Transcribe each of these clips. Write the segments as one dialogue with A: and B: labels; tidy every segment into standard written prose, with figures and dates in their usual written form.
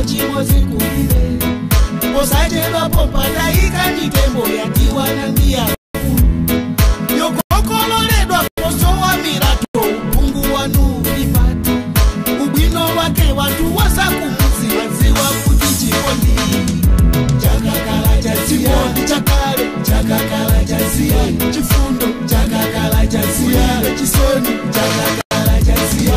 A: chimozi kulile Posaje vapo pataika mitembo yatiwana ndia Yokokololedwa posowa mirato Mungu wanu ipati Ubino wake watu wasa kumuzi Waziwa kuti chikondi Chakakala jazia Chakale Chakakala jazia Chifundo Chakakala jazia Chisoni Chakakala jazia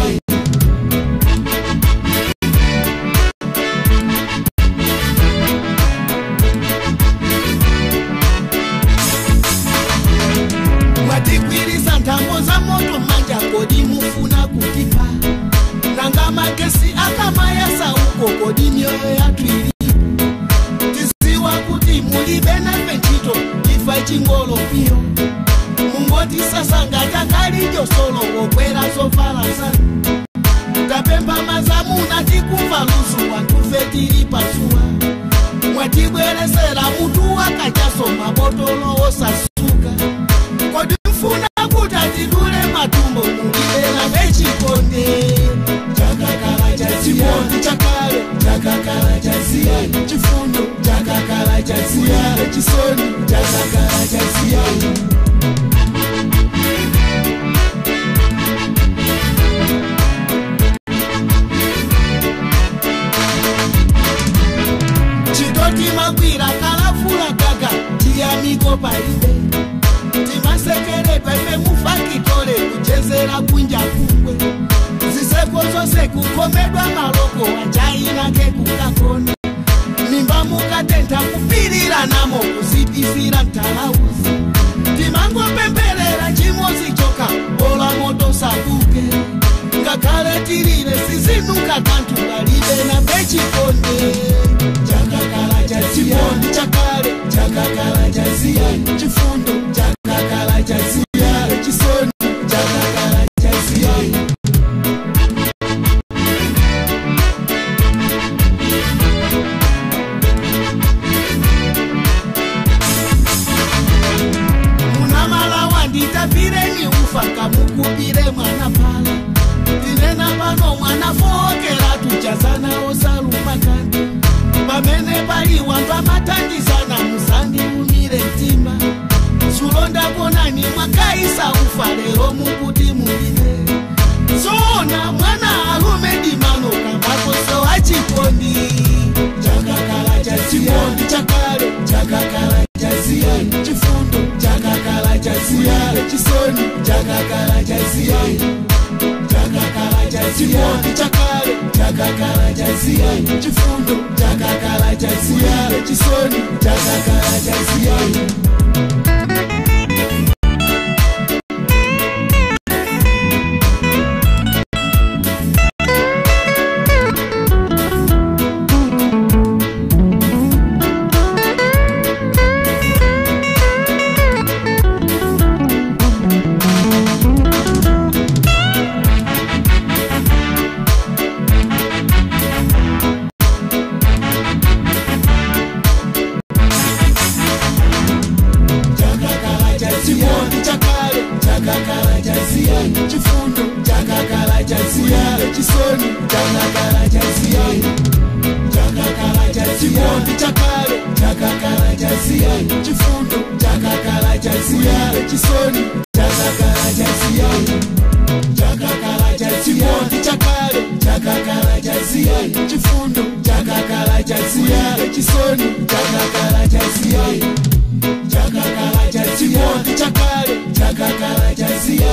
A: Ntangoza moto manja kodi mufuna kutipa Nanga magesi akamaya sauko kodi mioyo ya twili Tisiwa kuti mulibe na fenchito ifa chingolo pio Mungoti sasa ngata kalijo solo okwera sofala sana Tapemba mazamu na tikufa lusu wantufetiri pasua Mwatibweresera mutu wakachaso mabotolo osasuka Kodi mfuna kutadidule matumbo mungibela bechikonde Chakakala jazia Chakale Chakakala jazia Chifundo Chakakala jazia Chisoni Chakakala jazia Chitoti magwira kalafula gaga Tiamiko palibe Timasekere pepe mufakitole kuchezera kunja kungwe Ziseko zose kukomedwa maloko wachaina ke kukakona Mimba mukatenta kupirira namo kusipisira mtalauzi Timango pembelera chimozi choka ola moto sabuke Ngakale tirire sizinuka kantu balibe na bechikonde Chakakala jazia Chakale Chakakala jazia Chifundo Chakakala jazia Chisoni Chakakala jazia Munamala wanditapireni ufa kamukubire mwana pala Tinena pano mwana fokera tujazana osaluma kandi Pamene pali wantu amatandizana musandi umire ntima Sulonda konani mwakaisa ufa lero mukuti mulide Zona mwana alume dimano kambako so hachikondi Chakakala jazia Chakale Chakakala jazia Chifundo Chakakala jazia Chisoni Chakakala jazia Chakakala jazia Chakale Chakakala jazia Chifundo Chakakala jazia Chisoni Chakakala jazia Chakakala jazia Chifundo Chakakala jazia Chisoni Chakakala jazia Chakakala jazia Chakale Chakakala jazia Chifundo Chakakala jazia Chisoni Chakakala jazia Chakakala jazia Chakale Chakakala jazia Chifundo Chakakala jazia Chisoni Chakakala jazia Chakakala jazia Chakale Chakakala jazia